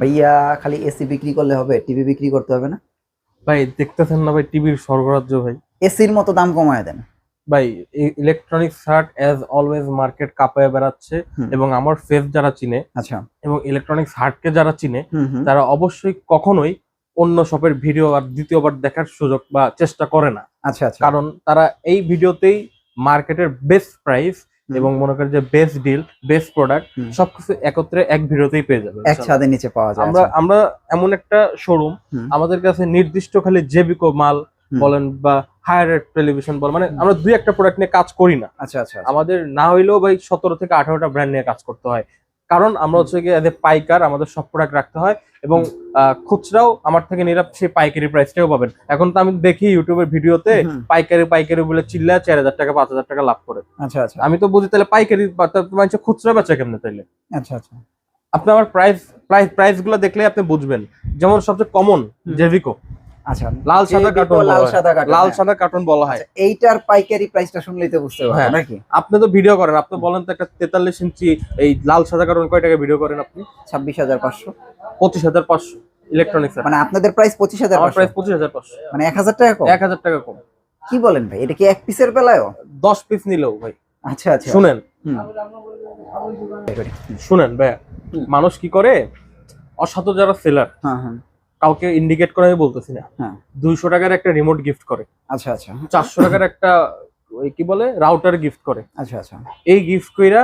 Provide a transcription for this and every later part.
ভাইয়া খালি এসি বিক্রি করলে হবে, টিভি বিক্রি করতে হবে না? ভাই দেখতেছেন না ভাই, টিভির স্বর্গরাজ্য ভাই। এসির মতো দাম কমায় দেন। ভাই electronic shirt as always market কাঁপায় বেড়াচ্ছে, হুম। এবং আমার ফেস যারা চিনে আচ্ছা। এবং ইলেকট্রনিক শার্টকে যারা চিনে হুম হুম। তারা অবশ্যই কখনোই অন্য শপের ভিডিও আর দ্বিতীয়বার দেখার সুযোগ বা চেষ্টা করে না। আচ্ছা আচ্ছা। কারণ তারা এই ভিডিওতেই মার্কেটের বেস্ট প্রাইস এবং মনে করেন যে বেস্ট ডিল, বেস্ট প্রোডাক্ট সবকিছু একত্রে এক ভিডিওতেই পেয়ে যাবে। এক ছাদের নিচে পাওয়া যায়। আমরা আমরা এমন একটা শোরুম, হুম। আমাদের কাছে নির্দিষ্ট খালি জেবিকো মাল বলেন বা হায়ার রেট টেলিভিশন বলেন, মানে আমরা দুই একটা প্রোডাক্ট নিয়ে কাজ করি না। আচ্ছা আচ্ছা। আমাদের না হইলেও ভাই 17 থেকে 18টা ব্র্যান্ড নিয়ে কাজ করতে হয়, কারণ আমরা হচ্ছে গিয়ে এজ এ পাইকার আমাদের সব প্রোডাক্ট রাখতে হয়, এবং খুচরাও আমার থেকে নিরাপ সেই পাইকারি প্রাইসটাও পাবেন। এখন তো আমি দেখি ইউটিউবের ভিডিওতে পাইকারি পাইকারি বলে চিল্লা 4000 টাকা 5000 টাকা লাভ করে। আচ্ছা আচ্ছা। আমি তো বুঝি তাহলে পাইকারি মানুষ খুচরা বেচা কেমনে তাইলে? আচ্ছা আচ্ছা। আপনি আমার প্রাইস গুলো দেখলে আপনি বুঝবেন। যেমন সবচেয়ে কমন জেভিকো, আচ্ছা, লাল সাদা কার্টুন, লাল সাদা কার্টুন বলা হয়। এইটার পাইকারি প্রাইসটা শুনলেই তো বুঝতে পারবেন নাকি? আপনি তো ভিডিও করেন, আপনি বলেন তো একটা 43 ইঞ্চি এই লাল সাদা কার্টুন কয় টাকা ভিডিও করেন আপনি? 26,500। 25,500 ইলেকট্রনিক্স। মানে আপনাদের প্রাইস 25,500? আমার প্রাইস 25,500। মানে 1000 টাকা কম? 1000 টাকা কম। কি বলেন ভাই, এটা কি এক পিসের বেলায়ও? 10 পিস নিলেও ভাই। আচ্ছা আচ্ছা। শুনেন হুম। শুনেন ভাই, মানুষ কি করে, অসাধু যারা সেলার, হ্যাঁ হ্যাঁ। কাউকে ইন্ডিকেট করে আমি বলতেছি না, হ্যাঁ। 200 টাকার একটা রিমোট গিফট করে, আচ্ছা আচ্ছা। 400 টাকার একটা ওই কি বলে রাউটার গিফট করে। আচ্ছা আচ্ছা। এই গিফট কইরা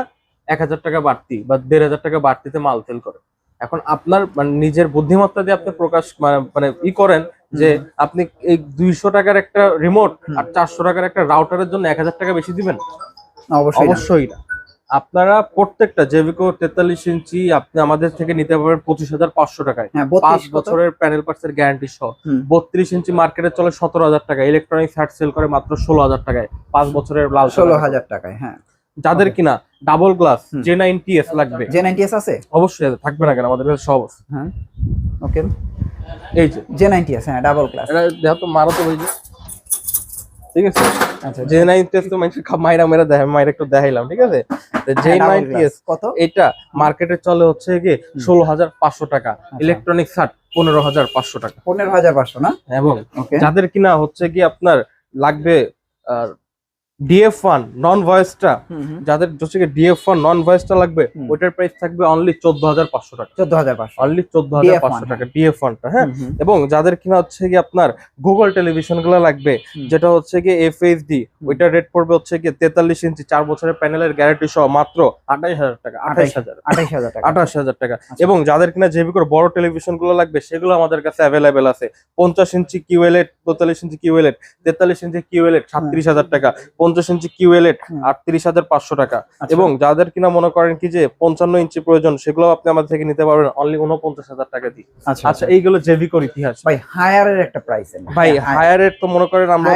1000 টাকা বাড়তি বা 1500 টাকা বাড়তিতে মাল সেল করে। এখন আপনার মানে নিজের বুদ্ধিমত্তা দিয়ে আপনি প্রকাশ মানে ই করেন যে আপনি এই 200 টাকার একটা রিমোট আর 400 টাকার একটা রাউটারের জন্য 1000 টাকা বেশি দিবেন? অবশ্যই না। আপনারা প্রত্যেকটা জেভিকো 43 ইঞ্চি আপনি আমাদের থেকে নিতে পারবেন 25,500 টাকায়, 5 বছরের প্যানেল পার্টসের গ্যারান্টি সহ। 32 ইঞ্চি মার্কেটে চলে 17,000 টাকা, ইলেকট্রনিক শার্ট সেল করে মাত্র 16,000 টাকায়, 5 বছরের লাল 16,000 টাকায়। হ্যাঁ। যাদের কিনা ডাবল গ্লাস J90S লাগবে, J90S আছে? অবশ্যই থাকবে না কেন, আমাদের কাছে সব আছে। হ্যাঁ ওকে। এই যে J90S, হ্যাঁ ডাবল গ্লাস। এটা দেখো তো, মারো তো ভাই, ঠিক আছে? আচ্ছা, J90S তো মানে মাইরা মেরা দেখাই, মাইরা একটু দেখাইলাম, ঠিক আছে? J90S কত? এটা মার্কেটে চলে হচ্ছে কি 16,500 টাকা, ইলেকট্রনিক শার্ট 15,500 টাকা। 15,500 না? এবং যাদের কিনা হচ্ছে কি আপনার লাগবে DF1 নন ভয়েসটা, যাদের হচ্ছে কি DF1 নন ভয়েসটা লাগবে, ওইটার প্রাইস থাকবে অনলি 14,500 টাকা। 14,500 অনলি 14,500 টাকা DF1টা। হ্যাঁ। এবং যাদের কিনা হচ্ছে কি আপনার গুগল টেলিভিশন গুলো লাগবে, যেটা হচ্ছে কি FHD, ওইটার রেট পড়বে হচ্ছে কি 43 ইঞ্চি 4 বছরের প্যানেলের গ্যারান্টি সহ মাত্র 28,000 টাকা। 28,000 টাকা। এবং যাদের কিনা জেভিকোর বড় টেলিভিশন গুলো লাগবে, সেগুলো আমাদের কাছে অ্যাভেলেবেল আছে। 50 ইঞ্চি QLED, 44 ইঞ্চি QLED, 43 ইঞ্চি QLED 37,000 টাকা, 50 ইঞ্চি QLED 38,500 টাকা। এবং যাদের কিনা মনে করেন কি যে 55 ইঞ্চি প্রয়োজন, সেগুলো আপনি আমাদের থেকে নিতে পারবেন অনলি 49,000 টাকা দিয়ে। আচ্ছা, এইগুলো জেভিকোর ইতিহাস। ভাই হায়ারের একটা প্রাইস ভাই হায়ারের তো মনে করেন আমরা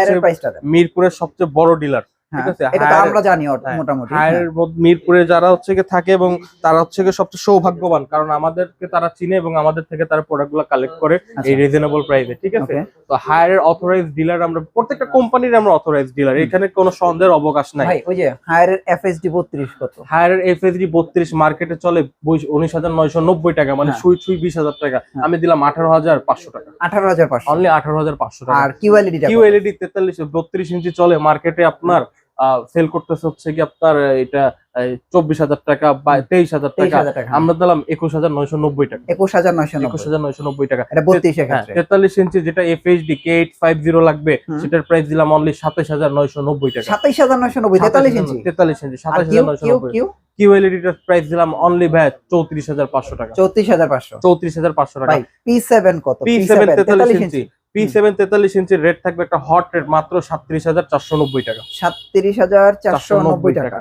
মিরপুরের সবচেয়ে বড় ডিলার, ঠিক আছে? এটা তো আমরা জানি মোটামুটি। হায়ারের মিরপুরে যারা হচ্ছে কি থাকে, এবং তারা হচ্ছে কি সবচেয়ে সৌভাগ্যবান, কারণ আমাদেরকে তারা চিনে এবং আমাদের থেকে তারা প্রোডাক্টগুলো কালেক্ট করে এই রিজনেবল প্রাইসে, ঠিক আছে? তো হায়ারের অথরাইজড ডিলার আমরা, প্রত্যেকটা কোম্পানির আমরা অথরাইজড ডিলার, এখানে কোনো সন্দেহের অবকাশ নাই। ভাই ওই যে হায়ারের FHD 32 কত? হায়ারের FHD 32 মার্কেটে চলে 19,990 টাকা, মানে সুই 20,000 টাকা। আমি দিলাম 18,500 টাকা। 18,500, অনলি 18,500 টাকা। আর QLED 32 ইঞ্চি চলে মার্কেটে আপনার সেল করতেছে হচ্ছে কি আপনার এটা 24,000 টাকা বা 23,000 টাকা। আমরা দিলাম 21,990 টাকা। 21,990 টাকা। 43 ইঞ্চি যেটা FHD K850 লাগবে, সেটার প্রাইস দিলাম অনলি 27,990 টাকা। 27,990 43 ইঞ্চি 27,990। QLED এর প্রাইস দিলাম অনলি ভাই 34,500 টাকা। 34,500 টাকা। P7 কত? P7 43 ইঞ্চি। P7 43 ইঞ্চির রেট থাকবে একটা হট রেট মাত্র 37,490 টাকা। 37,490 টাকা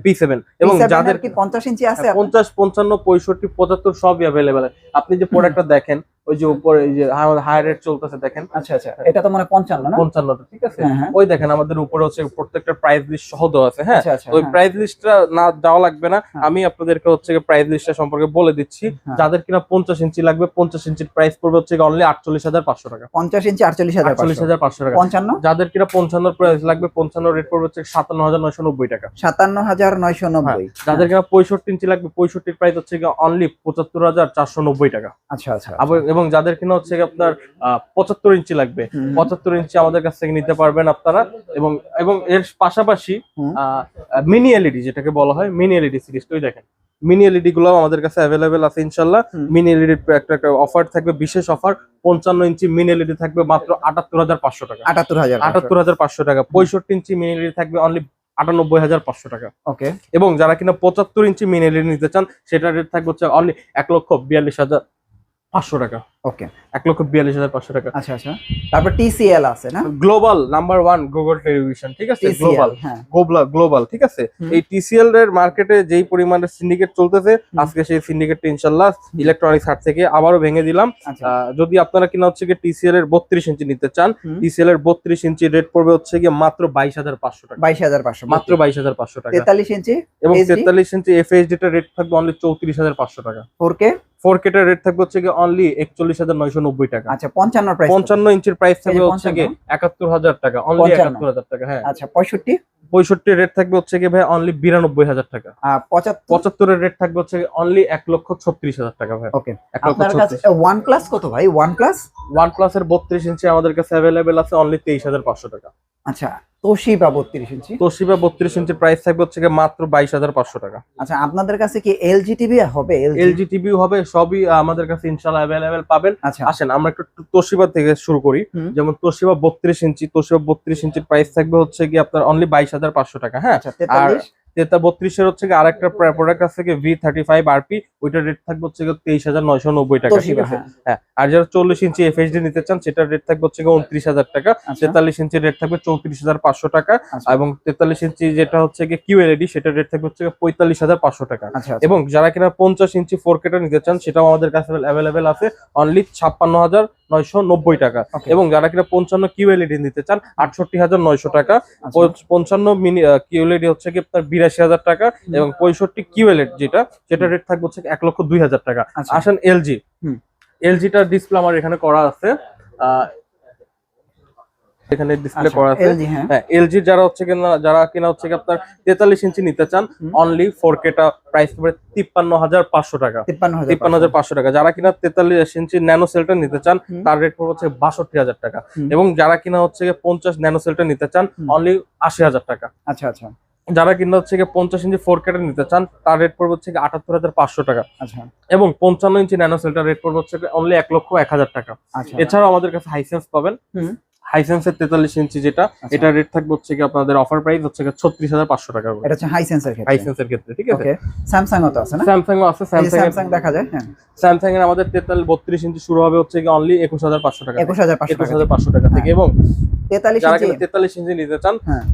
P7। এবং যাদের কি 50 ইঞ্চি আছে, 50, 55, 65, 75 সবই अवेलेबल। আপনি যে প্রোডাক্টটা দেখেন, ওই যে উপরে এই যে হাই রেট চলতেছে দেখেন। আচ্ছা আচ্ছা, এটা তো মানে 55 না? 55টা, ঠিক আছে। হ্যাঁ, হ্যাঁ। ওই দেখেন আমাদের উপরে হচ্ছে প্রত্যেকটা প্রাইস লিস্ট সহ দেওয়া আছে, হ্যাঁ। আচ্ছা, আচ্ছা, ওই হ্যাঁ। প্রাইস লিস্টটা না দেওয়া লাগবে না, হ্যাঁ। আমি আপনাদেরকে হচ্ছে প্রাইস লিস্টটা সম্পর্কে বলে দিচ্ছি। হ্যাঁ। যাদের কিনা 50 ইঞ্চি লাগবে, 50 ইঞ্চির প্রাইস পড়বে হচ্ছে অনলি 48,500 টাকা। 50 ইঞ্চি 48,500। 48,500 টাকা। 55 যাদের কিনা 55 প্রাইস লাগবে, 55 রেট পড়বে হচ্ছে 57,990 টাকা। 57,990। যাদের কিনা 65 ইঞ্চি লাগবে, 65 প্রাইস হচ্ছে অনলি 75,490 টাকা। আচ্ছা আচ্ছা। এবং যাদের কিনা হচ্ছে আপনার 75 ইঞ্চি লাগবে, 75 ইঞ্চি আমাদের কাছ থেকে নিতে পারবেন আপনারা। এবং এবং এর পাশাপাশি মিনি এলইডি, যেটাকে বলা হয় মিনি এলইডি সিরিজ, ওই দেখেন মিনি এলইডি গুলো আমাদের কাছে অ্যাভেলেবেল আছে ইনশাল্লাহ। মিনি এলইডি একটা অফার থাকবে, বিশেষ অফার। 55 ইঞ্চি মিনি এলইডি থাকবে মাত্র 78,500 টাকা। 78,500 টাকা। 65 ইঞ্চি মিনি এলইডি থাকবে অনলি 98,500 টাকা। ওকে। এবং যারা কিনা 75 ইঞ্চি মিনি এলইডি নিতে চান, সেটার রেট থাকবে হচ্ছে অনলি 1,42,500 টাকা। ওকে। 1,42,500 টাকা। আচ্ছা আচ্ছা। তারপর টিসিএল আছে না? গ্লোবাল নাম্বার 1 গুগল টেলিভিশন, ঠিক আছে। গ্লোবাল, হ্যাঁ, গ্লোবাল, ঠিক আছে। এই টিসিএল এর মার্কেটে যেই পরিমাণের সিন্ডিকেট চলতেছে, আজকে সেই সিন্ডিকেটটা ইনশাআল্লাহ ইলেকট্রনিক্স হাট থেকে আবারও ভেঙে দিলাম। যদি আপনারা কিনা হচ্ছে টিসিএল এর 32 ইঞ্চি নিতে চান, টিসিএল এর 32 ইঞ্চি রেট পড়বে হচ্ছে মাত্র 22,500 টাকা। 22,500, মাত্র 22,500 টাকা। 43 ইঞ্চি এবং 43 ইঞ্চি এফএইচডি টা রেট থাকবে অনলি 34,500 টাকা। 4K টা রেট থাকবে হচ্ছে অনলি 41,990 টাকা। আচ্ছা, 55 প্রাইস। 55 ইঞ্চির প্রাইস থাকবে হচ্ছে 71,000 টাকা, অনলি 71,000 টাকা। হ্যাঁ। আচ্ছা, 65 রেট থাকবে হচ্ছে ভাই অনলি 92,000 টাকা। 75 এর রেট থাকবে হচ্ছে অনলি 1,36,000 টাকা ভাই। ওকে। আপনার কাছে OnePlus কত ভাই? OnePlus এর 32 ইঞ্চি আমাদের কাছে अवेलेबल আছে অনলি 23,500 টাকা। আচ্ছা, তোশিবা 32 ইঞ্চি। তোশিবা 32 ইঞ্চির প্রাইস থাকবে হচ্ছে মাত্র 22,500 টাকা। আচ্ছা, আপনাদের কাছে কি এলজি টিভি হবে? এলজি টিভি হবে, সবই আমাদের কাছে ইনশাআল্লাহ अवेलेबल পাবেন। আচ্ছা, আসেন আমরা একটু তোশিবা থেকে শুরু করি। যেমন তোশিবা 32 ইঞ্চি, তোশিবা 32 ইঞ্চির প্রাইস থাকবে হচ্ছে আপনার অনলি 22,500 টাকা। হ্যাঁ। আচ্ছা, আর 32 এর হচ্ছে আরেকটা আরেকটা আছে V35 আরপি, ওইটার রেট থাকবে হচ্ছে 23,990 টাকা, ঠিক আছে। হ্যাঁ। আর যারা 40 ইঞ্চি এফএইচডি নিতে চান, সেটার রেট থাকবে হচ্ছে 29,000 টাকা। 43 ইঞ্চির রেট থাকবে 34,500 টাকা। এবং 43 ইঞ্চি যেটা হচ্ছে কিউএলইডি, সেটার রেট থাকবে হচ্ছে 45,500 টাকা। এবং যারা কিনা 50 ইঞ্চি 4K টা নিতে চান, সেটাও আমাদের কাছে অ্যাভেলেবেল আছে অনলি 56,990 টাকা। এবং যারা কিনা 55 কিউএলইডি নিতে চান, 68,900 টাকা। 55 মিনি কিউএলইডি হচ্ছে আপনার 82,000 টাকা। এবং 65 কিউএলইডি যেটা রেট থাকবে হচ্ছে 1,02,000 টাকা। আসেন এলজিটার ডিসপ্লে আমার এখানে করা আছে, এখানে ডিসপ্লে করা আছে। হ্যাঁ, এলজি যারা কিনা হচ্ছে আপনার 43 ইঞ্চি নিতে চান, অনলি 4K টা প্রাইস পড়বে 53,500 টাকা। 53,500 টাকা। যারা কিনা 43 ইঞ্চি ন্যানো সেলটা নিতে চান, তার রেট পড়বে হচ্ছে 62,000 টাকা। এবং যারা কিনা হচ্ছে 50 ন্যানো সেলটা নিতে চান, অনলি 80,000 টাকা। আচ্ছা আচ্ছা। যারা কিনা হচ্ছে 50 ইঞ্চি 4K টা নিতে চান, তার রেট পড়বে হচ্ছে 78,500 টাকা। আচ্ছা। এবং 55 ইঞ্চি ন্যানো সেলটার রেট পড়বে হচ্ছে অনলি 1,01,000 টাকা। এছাড়াও আমাদের কাছে হাইসেন্স পাবেন। হাইসেন্সের 43 ইঞ্চি যেটা, এটা রেট থাকবে হচ্ছে আপনাদের অফার প্রাইস হচ্ছে 36,500 টাকা। এটা হচ্ছে হাইসেন্সের ক্ষেত্রে, ঠিক আছে। ওকে। স্যামসাং ও তো আছে না? স্যামসাং ও আছে। স্যামসাং দেখা যায়। হ্যাঁ। স্যামসাং এর আমাদের 32 ইঞ্চি শুরু হবে হচ্ছে অনলি 21,500 টাকা। 21,500 টাকা থেকে। এবং 43 ইঞ্চি নিতে চান, হ্যাঁ,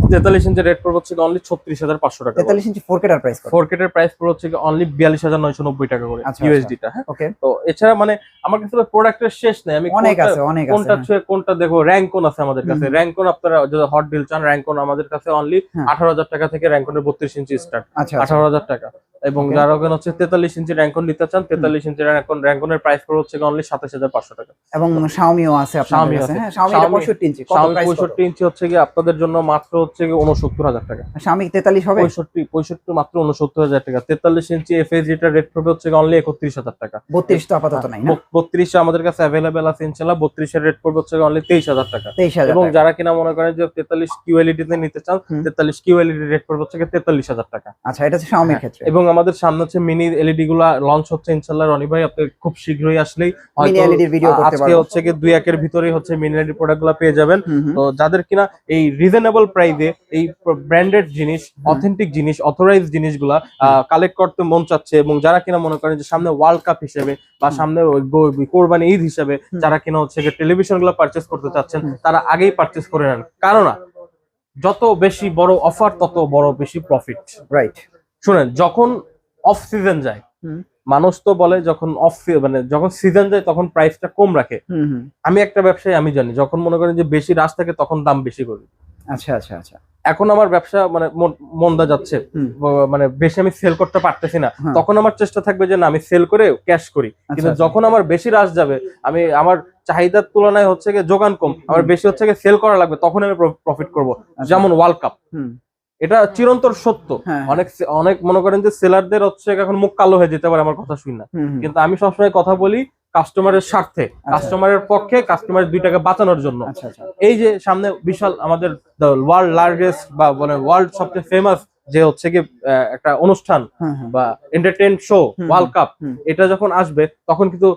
43 ইঞ্চি রেট পড়বে হচ্ছে অনলি 36,500 টাকা। 43 ইঞ্চি 4K এর প্রাইস কত? 4K এর প্রাইস পড়বে হচ্ছে অনলি 42,990 টাকা করে ইউএসডি টা। হ্যাঁ। ওকে। তো এছাড়া মানে আমার কাছে প্রোডাক্টের শেষ নাই, আমি অনেক আছে। কোনটা ছুঁয়ে কোনটা দেখো। র্যাঙ্কন আছে আমাদের কাছে। র্যাঙ্কন আপনারা যদি হট ডিল চান, র্যাঙ্কন আমাদের কাছে অনলি 18,000 টাকা থেকে র্যাঙ্কনের 32 ইঞ্চি স্টার্ট। 18,000 টাকা। এবং যারা হচ্ছে 43 ইঞ্চি র্যাঙ্কন নিতে চান, 43 ইঞ্চি র্যাঙ্কনের প্রাইস পড়বে হচ্ছে অনলি 27,500 টাকা। এবং শাওমিও আছে আপনাদের কাছে। হ্যাঁ, শাওমি 65 ইঞ্চি কত প্রাইস? 65 ইঞ্চি হচ্ছে আপনাদের জন্য মাত্র হচ্ছে 69,000 টাকা। শাওমি 43 হবে? 65 মাত্র 69,000 টাকা। 43 ইঞ্চি এফএইচডি টা রেট পড়বে হচ্ছে অনলি 31,000 টাকা। 32 তো আপাতত নাই না? 32 আমাদের কাছে अवेलेबल আছে ইনশাআল্লাহ। 32 এর রেট পড়বে হচ্ছে অনলি 23,000 টাকা। 23,000। এবং যারা কিনা মনে করেন যে 43 কিউএলইডি তে নিতে চান, 43 কিউএলইডি রেট পড়বে হচ্ছে 43,000 টাকা। আচ্ছা, এটা হচ্ছে শাওমির ক্ষেত্রে। এবং আমাদের সামনে হচ্ছে মিনি এলইডি গুলা লঞ্চ হচ্ছে ইনশাআল্লাহ। রনি ভাই, আপনি খুব শীঘ্রই আসলেই মিনি এলইডি ভিডিও করতে পারবেন। আজকে হচ্ছে 2-1 এর ভিতরেই হচ্ছে মিনি এলইডি প্রোডাক্টগুলো পেয়ে যাবেন। তো যাদের কিনা এই রিজনেবল প্রাইসে এই ব্র্যান্ডেড জিনিস, অথেন্টিক জিনিস, অথরাইজ জিনিসগুলা কালেক্ট করতে মন চাচ্ছে, এবং যারা কিনা মনে করেন যে সামনে ওয়ার্ল্ড কাপ হিসেবে বা সামনে কোরবানি ঈদ হিসেবে যারা কিনা হচ্ছে টেলিভিশন গুলো পারচেস করতে চাচ্ছেন, তারা আগেই পারচেস করে নেন। কারণ যত বেশি বড় অফার, তত বড় বেশি প্রফিট। রাইট। শুনেন, যখন অফ সিজন যায়, মানুষ তো বলে যখন মানে যখন সিজন যায় তখন প্রাইসটা কম রাখে। আমি একটা ব্যবসায়ী, আমি জানি যখন মনে করেন যে বেশি রাশ থাকে তখন দাম বেশি করি। আচ্ছা আচ্ছা আচ্ছা। এখন আমার ব্যবসা মানে মন্দা যাচ্ছে, মানে বেশি আমি সেল করতে পারতেছি না, তখন আমার চেষ্টা থাকবে যে না আমি সেল করে ক্যাশ করি। কিন্তু যখন আমার বেশি রাশ যাবে, আমি আমার চাহিদার তুলনায় হচ্ছে গিয়ে যোগান কম, আমার বেশি হচ্ছে গিয়ে সেল করা লাগবে, তখন আমি প্রফিট করব। যেমন ওয়ার্ল্ড কাপ, এটা চিরন্তর সত্য। অনেক অনেক মনে করেন যে সেলারদের হচ্ছে এখন মুখ কালো হয়ে যেতে পারে আমার কথা শুনি না, কিন্তু আমি সবসময় কথা বলি কাস্টমারের স্বার্থে, কাস্টমারের পক্ষে, কাস্টমারের 2 টাকা বাঁচানোর জন্য। এই যে সামনে বিশাল আমাদের ওয়ার্ল্ড লার্জেস্ট বা মানে ওয়ার্ল্ড সবচেয়ে ফেমাস যে হচ্ছে কি একটা অনুষ্ঠান বা এন্টারটেইন শো ওয়ার্ল্ড কাপ, এটা যখন আসবে তখন কিন্তু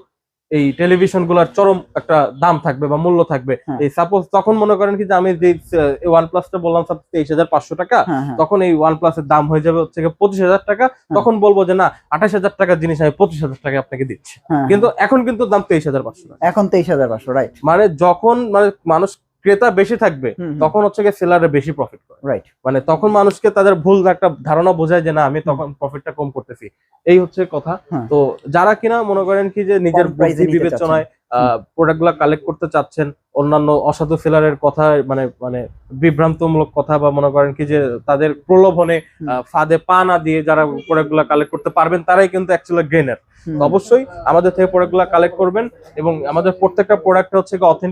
এই টেলিভিশন গুলার চরম একটা দাম থাকবে বা মূল্য থাকবে। এই সাপোজ তখন মনে করেন কি যে আমি যে OnePlus-টা বললাম 23,500 টাকা, তখন এই OnePlus এর দাম হয়ে যাবে হচ্ছে 25,000 টাকা। তখন বলবো যে না 28,000 টাকার জিনিস আমি 25,000 টাকা আপনাকে দিচ্ছি, কিন্তু এখন কিন্তু দাম 23,500 টাকা। এখন 23,500, রাইট। মানে যখন মানে মানুষ ক্রেতা বেশি থাকবে তখন হচ্ছে গিয়ে সেলারে বেশি প্রফিট করে, রাইট। মানে তখন মানুষকে তাদের ভুল একটা ধারণা বোঝায় যে না আমি তখন প্রফিটটা কম করতেছি, এই হচ্ছে কথা। তো যারা কিনা মনে করেন কি যে নিজের বুদ্ধি বিবেচনায় প্রোডাক্ট গুলা কালেক্ট করতে চাচ্ছেন, অন্যান্য অসাধু সেলারের কথা মানে মানে বিভ্রান্তমূলক কথা বা মনে করেন কি যে তাদের প্রলোভনে ফাঁদে পা না দিয়ে যারা প্রোডাক্ট গুলা কালেক্ট করতে পারবেন তারাই কিন্তু অ্যাকচুয়ালি গেইনার। অবশ্যই আমাদের থেকে প্রোডাক্ট গুলা কালেক্ট করবেন এবং আমাদের প্রত্যেকটা প্রোডাক্ট হচ্ছে অথেন্টিক